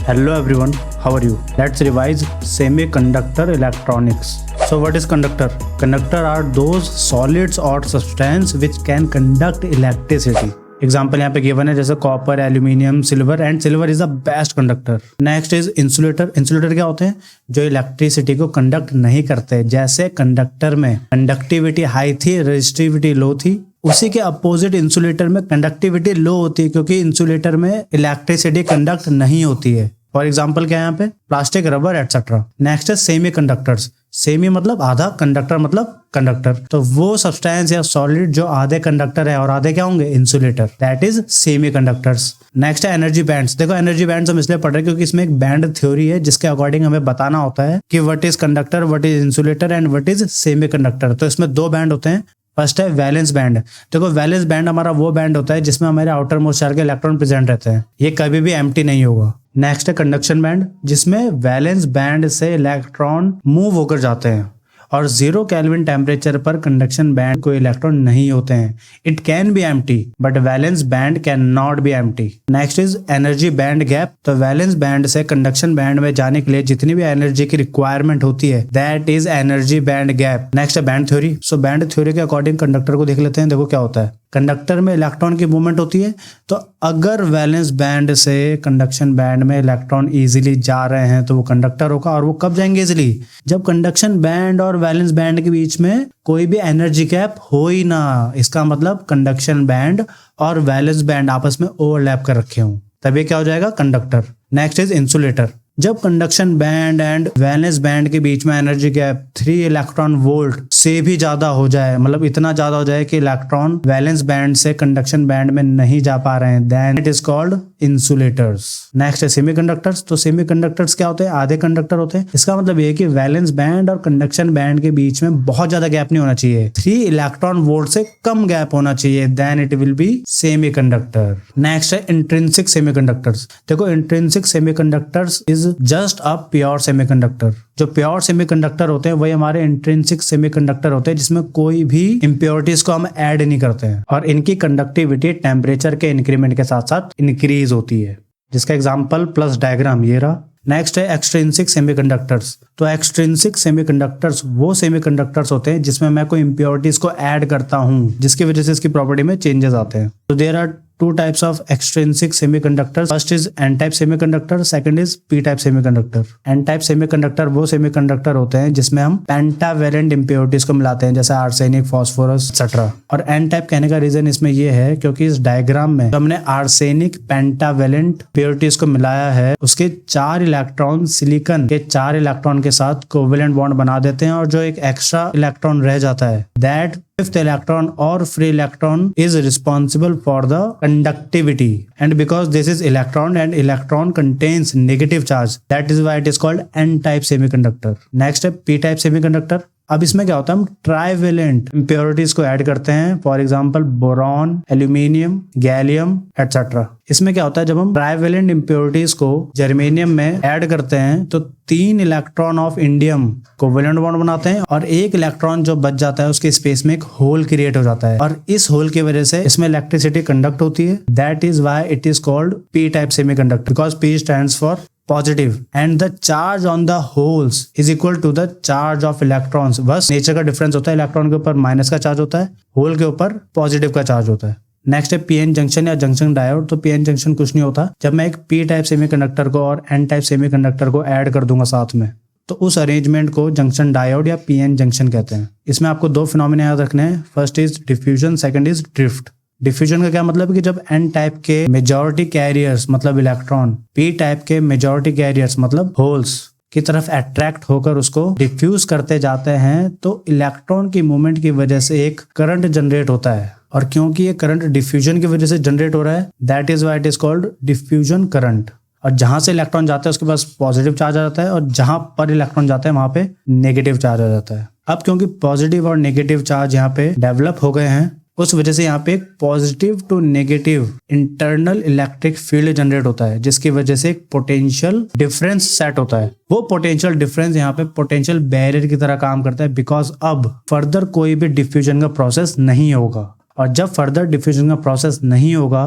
Hello everyone, how are you? Let's revise semiconductor electronics. So what is conductor? Conductor are those solids or substance which can conduct electricity. Example यहाँ पे given है जैसे copper, aluminium, silver and silver is the best conductor. Next is insulator. Insulator क्या होते हैं? जो electricity को conduct नहीं करते. जैसे कंडक्टर में कंडक्टिविटी हाई थी, रेजिस्टिविटी लो थी, उसी के अपोजिट इंसुलेटर में कंडक्टिविटी लो होती है क्योंकि इंसुलेटर में इलेक्ट्रिसिटी कंडक्ट नहीं होती है. फॉर एग्जाम्पल क्या है यहाँ पे? Plastic, rubber etcetera. नेक्स्ट है सेमी कंडक्टर्स. सेमी मतलब आधा, कंडक्टर मतलब कंडक्टर. तो वो सब्सटेंस या सॉलिड जो आधे कंडक्टर है और आधे क्या होंगे? Insulator. That is semi conductors. Next है एनर्जी बैंड्स. देखो एनर्जी बैंड्स हम इसलिए पढ़ रहे हैं क्योंकि इसमें एक बैंड थ्योरी है जिसके अकॉर्डिंग हमें बताना होता है कि what is conductor, what is insulator and what is semi conductor. तो इसमें दो बैंड होते हैं. फर्स्ट है वैलेंस बैंड. देखो वैलेंस बैंड हमारा वो बैंड होता है जिसमें हमारे आउटर मोस्ट शेल के इलेक्ट्रॉन प्रेजेंट रहते हैं. ये कभी भी एम्प्टी नहीं होगा. नेक्स्ट है कंडक्शन बैंड जिसमें वैलेंस बैंड से इलेक्ट्रॉन मूव होकर जाते हैं और 0 केल्विन टेम्परेचर पर कंडक्शन बैंड कोई इलेक्ट्रॉन नहीं होते हैं. It can be empty but valence band can not be empty. Next is energy band gap. तो वैलेंस बैंड से कंडक्शन बैंड में जाने के लिए जितनी भी एनर्जी की रिक्वायरमेंट होती है that is energy band gap. Next है बैंड थ्योरी. सो बैंड थ्योरी के अकॉर्डिंग कंडक्टर को देख लेते हैं. देखो क्या होता है. कंडक्टर में इलेक्ट्रॉन की मूवमेंट होती है तो अगर वैलेंस बैंड से कंडक्शन बैंड में इलेक्ट्रॉन इजीली जा रहे हैं तो वो कंडक्टर होगा. और वो कब जाएंगे इजीली? जब कंडक्शन बैंड और वैलेंस बैंड के बीच में कोई भी एनर्जी गैप हो ही ना. इसका मतलब कंडक्शन बैंड और वैलेंस बैंड आपस में ओवरलैप कर रखे हों, तभी क्या हो जाएगा? कंडक्टर. Next is insulator. जब conduction band and valence band के बीच में एनर्जी गैप 3 इलेक्ट्रॉन वोल्ट से भी ज्यादा हो जाए, मतलब इतना ज्यादा हो जाए कि इलेक्ट्रॉन वैलेंस बैंड से कंडक्शन बैंड में नहीं जा पा रहे हैं, then it is called insulators. Next है सेमीकंडक्टर्स. तो सेमीकंडक्टर्स क्या होते हैं? आधे कंडक्टर होते हैं. इसका मतलब ये कि वैलेंस बैंड और कंडक्शन बैंड के बीच में बहुत ज्यादा गैप नहीं होना चाहिए. 3 इलेक्ट्रॉन वोल्ट से कम गैप होना चाहिए, then it will be semiconductor. Next है इंट्रिंसिक सेमीकंडक्टर्स. देखो intrinsic semiconductors is just a pure semiconductor. जो प्योर सेमीकंडक्टर होते हैं वही हमारे इंट्रिंसिक सेमीकंडक्टर होते हैं जिसमें कोई भी इम्प्योरिटीज को हम ऐड नहीं करते हैं और इनकी कंडक्टिविटी टेम्परेचर के इंक्रीमेंट के साथ साथ इंक्रीज होती है, जिसका एग्जांपल प्लस डायग्राम ये रहा. नेक्स्ट है एक्सट्रिंसिक सेमीकंडक्टर्स. तो एक्सट्रिंसिक सेमीकंडक्टर्स वो सेमीकंडक्टर्स होते हैं जिसमें मैं कोई इम्प्योरिटीज को ऐड करता हूं जिसकी वजह से इसकी प्रॉपर्टी में चेंजेस आते हैं. तो there are 2 types of extrinsic semiconductors. First is n-type semiconductor, second is p-type semiconductor. n-type semiconductor वो semiconductor होते हैं जिसमें हम pentavalent impurities को मिलाते हैं जैसे आर्सेनिक, फास्फोरस एक्सेट्रा. और n-type कहने का रीजन इसमें ये है क्योंकि इस डायग्राम में हमने आर्सेनिक पेंटावेलेंट impurities को मिलाया है, उसके 4 इलेक्ट्रॉन सिलिकॉन के 4 इलेक्ट्रॉन के साथ कोवेलेंट बॉन्ड बना देते हैं और जो एक एक्स्ट्रा इलेक्ट्रॉन रह जाता है that fifth electron or free electron is responsible for the conductivity, and because this is electron and electron contains negative charge, that is why it is called n-type semiconductor. Next है p-type semiconductor. अब इसमें क्या होता है? हम trivalent impurities को add करते हैं. For example boron, aluminium, gallium etcetera. इसमें क्या होता है? जब हम ट्राइवेलेंट इम्प्योरिटीज को जर्मेनियम में ऐड करते हैं तो 3 electron of indium covalent bond बनाते हैं और 1 इलेक्ट्रॉन जो बच जाता है उसके स्पेस में एक होल क्रिएट हो जाता है और इस होल की वजह से इसमें इलेक्ट्रिसिटी कंडक्ट होती है. That is why it is called P type semiconductor because P stands for positive and the charge on the holes is equal to the charge of electrons. बस नेचर का difference होता है. Electron के ऊपर minus का charge होता है, whole के ऊपर पॉजिटिव का चार्ज होता है. नेक्स्ट है पीएन जंक्शन या जंक्शन डायोड. तो पीएन जंक्शन कुछ नहीं होता. जब मैं एक पी टाइप सेमीकंडक्टर को और एन टाइप सेमीकंडक्टर को ऐड कर दूंगा साथ में तो उस अरेंजमेंट को जंक्शन डायोड या पीएन जंक्शन कहते हैं. इसमें आपको 2 फिनोमेना याद रखने हैं. First is diffusion, second is drift. Diffusion का क्या मतलब है कि जब एन टाइप के मेजॉरिटी कैरियर्स मतलब इलेक्ट्रॉन पी टाइप के मेजॉरिटी कैरियर्स मतलब होल्स की तरफ अट्रैक्ट होकर उसको डिफ्यूज करते जाते हैं तो इलेक्ट्रॉन की मूवमेंट की वजह से एक करंट जनरेट होता है और क्योंकि ये करंट डिफ्यूजन की वजह से जनरेट हो रहा है that is why it is called diffusion current. और जहां से इलेक्ट्रॉन जाता है उसके पास पॉजिटिव चार्ज आ जाता है और जहां पर इलेक्ट्रॉन जाता है वहां पे नेगेटिव चार्ज आ जाता है. अब क्योंकि पॉजिटिव और नेगेटिव चार्ज यहाँ पे डेवलप हो गए हैं उस वजह से यहाँ पे एक positive to negative internal electric field generate होता है जिसकी वजह से एक पोटेंशियल डिफरेंस सेट होता है. वो पोटेंशियल डिफरेंस यहाँ पे पोटेंशियल बैरियर की तरह काम करता है बिकॉज अब फर्दर कोई भी डिफ्यूजन का प्रोसेस नहीं होगा और जब फर्दर डिफ्यूजन का प्रोसेस नहीं होगा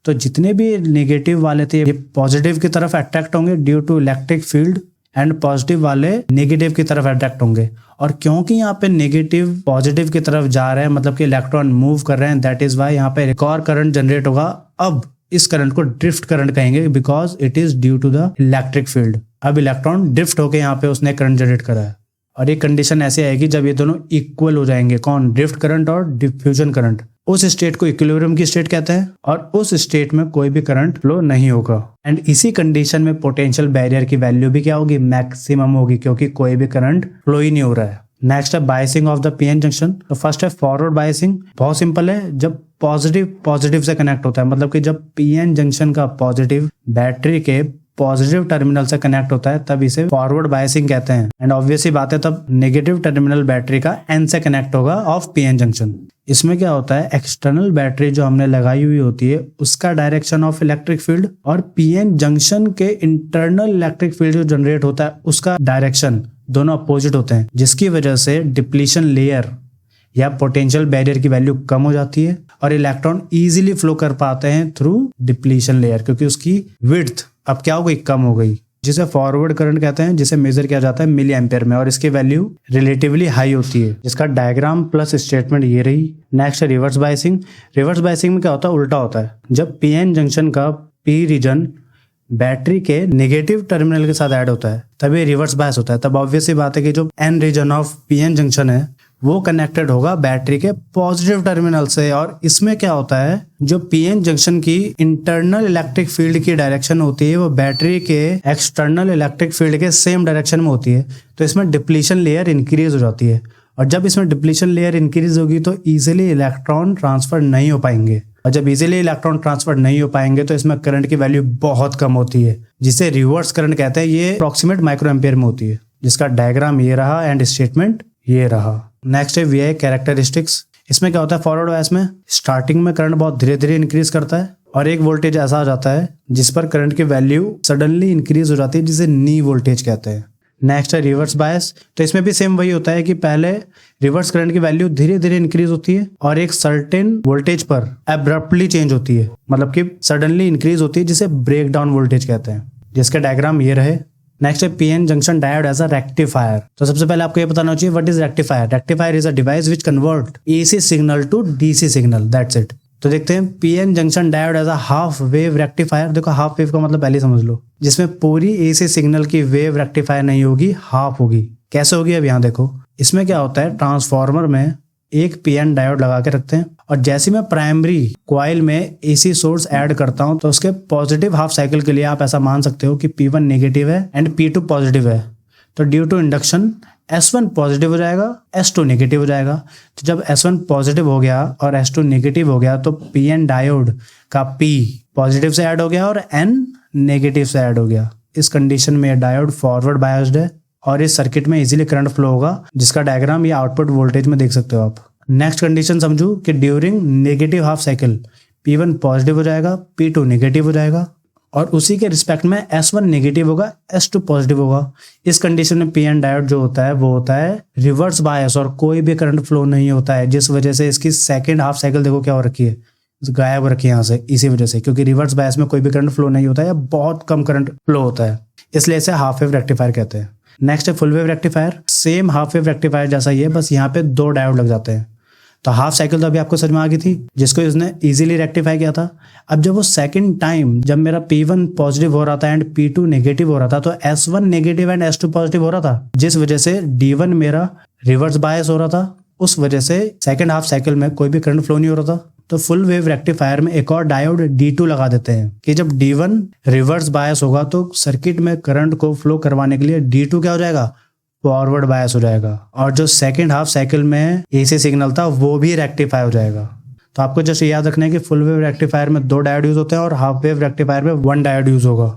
तो जितने भी नेगेटिव वाले थे ये पॉजिटिव की तरफ अट्रैक्ट होंगे due to electric field, and positive वाले नेगेटिव की तरफ अट्रैक्ट होंगे। और क्योंकि यहाँ पे नेगेटिव पॉजिटिव की तरफ जा रहे हैं, मतलब कि इलेक्ट्रॉन मूव कर रहे हैं, दैट इज वाई यहाँ पे एक और करंट जनरेट होगा। अब इस करंट को ड्रिफ्ट करंट कहेंगे because it is due to the electric field. अब इलेक्ट्रॉन ड्रिफ्ट होके यहाँ पे उसने करंट जनरेट करा है, और ये कंडीशन ऐसे आएगी जब ये दोनों इक्वल हो जाएंगे। कौन? ड्रिफ्ट करंट और डिफ्यूजन करंट। उस स्टेट को इक्विलिब्रियम की स्टेट कहते हैं, और उस स्टेट में कोई भी करंट फ्लो नहीं होगा। एंड इसी कंडीशन में पोटेंशियल बैरियर की वैल्यू भी क्या होगी? मैक्सिमम होगी, क्योंकि कोई भी करंट फ्लो ही नहीं हो रहा है। नेक्स्ट है biasing of the PN junction. तो फर्स्ट है फॉरवर्ड बायसिंग। बहुत सिंपल है, जब पॉजिटिव से कनेक्ट होता है, मतलब कि जब पीएन जंक्शन का पॉजिटिव बैटरी के पॉजिटिव टर्मिनल से कनेक्ट होता है तब इसे फॉरवर्ड बायसिंग कहते हैं। एंड ऑब्वियसली बात है तब नेगेटिव टर्मिनल बैटरी का एन से कनेक्ट होगा ऑफ पीएन जंक्शन। इसमें क्या होता है, एक्सटर्नल बैटरी जो हमने लगाई हुई होती है उसका डायरेक्शन ऑफ इलेक्ट्रिक फील्ड और पीएन जंक्शन के इंटरनल इलेक्ट्रिक फील्ड जो जनरेट होता है उसका डायरेक्शन दोनों अपोजिट होते हैं, जिसकी वजह से डिप्लीशन लेयर या पोटेंशियल बैरियर की वैल्यू कम हो जाती है और इलेक्ट्रॉन इजीली फ्लो कर पाते हैं थ्रू डिप्लीशन लेयर, क्योंकि उसकी विड्थ अब क्या हो गई? कम हो गई, जिसे फॉरवर्ड करंट कहते हैं, जिसे मेजर किया जाता है मिली एम्पियर में, और इसकी वैल्यू रिलेटिवली हाई होती है। जिसका डायग्राम प्लस स्टेटमेंट ये रही। नेक्स्ट है रिवर्स बायसिंग। रिवर्स बायसिंग में क्या होता है? उल्टा होता है। जब पीएन जंक्शन का पी रीजन बैटरी के नेगेटिव टर्मिनल के साथ ऐड होता है तब ये रिवर्स बायस होता है। तब ऑब्वियसली बात है कि जो N region of PN junction है वो कनेक्टेड होगा बैटरी के पॉजिटिव टर्मिनल से, और इसमें क्या होता है, जो पीएन जंक्शन की इंटरनल इलेक्ट्रिक फील्ड की डायरेक्शन होती है वो बैटरी के एक्सटर्नल इलेक्ट्रिक फील्ड के सेम डायरेक्शन में होती है। तो इसमें डिप्लीशन लेयर इंक्रीज हो जाती है, और जब इसमें डिप्लीशन लेयर इंक्रीज होगी तो इजीली इलेक्ट्रॉन ट्रांसफर नहीं हो पाएंगे, और जब इजीली इलेक्ट्रॉन ट्रांसफर नहीं हो पाएंगे तो इसमें करंट की वैल्यू बहुत कम होती है, जिसे रिवर्स करंट कहते हैं। ये अप्रॉक्सीमेट माइक्रो एम्पियर में होती है, जिसका डायग्राम ये रहा एंड स्टेटमेंट ये रहा। नेक्स्ट है वीआई कैरेक्टरिस्टिक्स। इसमें क्या होता है, फॉरवर्ड बायस में स्टार्टिंग में करंट बहुत धीरे धीरे इंक्रीज करता है और एक वोल्टेज ऐसा आ जाता है जिस पर करंट की वैल्यू सडनली इंक्रीज हो जाती है, जिसे नी वोल्टेज कहते हैं। नेक्स्ट है रिवर्स बायस। तो इसमें भी सेम वही होता है कि पहले रिवर्स करंट की वैल्यू धीरे धीरे इंक्रीज होती है और एक सर्टेन वोल्टेज पर एब्रप्टली चेंज होती है, मतलब कि सडनली इंक्रीज होती है, जिसे ब्रेक डाउन वोल्टेज कहते हैं, जिसका डायग्राम ये रहे। नेक्स्ट है PN junction diode as a rectifier. तो सबसे पहले आपको ये बताना चाहिए what is rectifier. Rectifier is a device which convert AC signal to DC signal, that's it. तो देखते हैं PN junction diode as a half wave rectifier. देखो हाफ वेव का मतलब पहले समझ लो, जिसमें पूरी एसी सिग्नल की वेव रेक्टिफायर नहीं होगी, हाफ होगी। कैसे होगी अब यहाँ देखो। इसमें क्या होता है, ट्रांसफार्मर में एक पीएन डायोड लगा के रखते हैं, और जैसे मैं प्राइमरी कॉइल में एसी सोर्स ऐड करता हूं तो उसके पॉजिटिव हाफ साइकिल के लिए आप ऐसा मान सकते हो कि P1 नेगेटिव है एंड P2 पॉजिटिव है। तो due to induction S1 positive हो जाएगा, S2 नेगेटिव हो जाएगा। तो जब S1 पॉजिटिव हो गया और S2 नेगेटिव हो गया तो पीएन डायोड का P पॉजिटिव से ऐड हो गया और N नेगेटिव से ऐड हो गया। इस कंडीशन में डायोड फॉरवर्ड बायस्ड है और इस सर्किट में इजीली करंट फ्लो होगा, जिसका डायग्राम ये आउटपुट वोल्टेज में देख सकते हो आप। नेक्स्ट कंडीशन समझो कि during negative half cycle P1 positive हो जाएगा, P2 नेगेटिव हो जाएगा, और उसी के रिस्पेक्ट में S1 नेगेटिव होगा, S2 पॉजिटिव होगा। इस कंडीशन में पीएन डायोड जो होता है वो होता है रिवर्स बायस और कोई भी करंट फ्लो नहीं होता है, जिस वजह से इसकी सेकेंड हाफ साइकिल देखो क्या हो रखी है, गायब हो रखी है यहाँ से, इसी वजह से, क्योंकि रिवर्स बायस में कोई भी करंट फ्लो नहीं होता है या बहुत कम करंट फ्लो होता है, इसलिए इसे हाफ वेव रेक्टिफायर कहते हैं। नेक्स्ट है full wave rectifier. Same half wave rectifier जैसा ही है, बस यहाँ पे 2 डायोड लग जाते हैं। तो हाफ साइकिल तो अभी आपको समझ में आ गई थी, जिसको इसने इजीली रेक्टिफाई किया था। अब जब वो सेकंड टाइम जब मेरा P1 पॉजिटिव हो रहा था एंड P2 नेगेटिव हो रहा था, तो S1 negative and S2 positive हो रहा था, जिस वजह से D1 मेरा रिवर्स बायस हो रहा था। उस वजह से सेकंड हाफ साइकिल में कोई भी करंट फ्लो नहीं हो रहा था। तो फुल वेव रेक्टिफायर में एक और डायोड D2 लगा देते हैं कि जब D1 रिवर्स बायस होगा तो सर्किट में करंट को फ्लो करवाने के लिए D2 क्या हो जाएगा, फॉरवर्ड बायस हो जाएगा, और जो सेकंड हाफ साइकिल में एसी सिग्नल था वो भी रेक्टिफाई हो जाएगा। तो आपको जस्ट याद रखना है कि फुल वेव रेक्टिफायर में 2 डायोड यूज होते हैं और हाफ वेव रेक्टिफायर में 1 डायोड यूज होगा।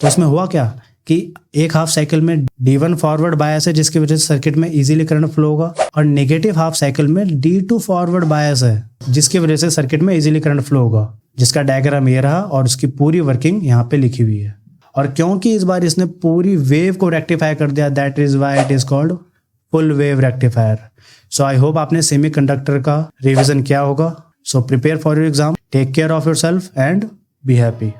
तो इसमें हुआ क्या कि एक हाफ साइकिल में D1 फॉरवर्ड बायस है, जिसकी वजह से सर्किट में इजीली करंट फ्लो होगा, और नेगेटिव हाफ साइकिल में D2 फॉरवर्ड बायस है, जिसकी वजह से सर्किट में इजीली करंट फ्लो होगा, जिसका डायग्राम ये रहा और उसकी पूरी वर्किंग यहाँ पे लिखी हुई है। और क्योंकि इस बार इसने पूरी वेव को रेक्टिफाई कर दिया, that is why it is called full wave rectifier. So I hope आपने सेमीकंडक्टर का रिवीजन किया होगा। So prepare for your exam, take care of yourself and be happy.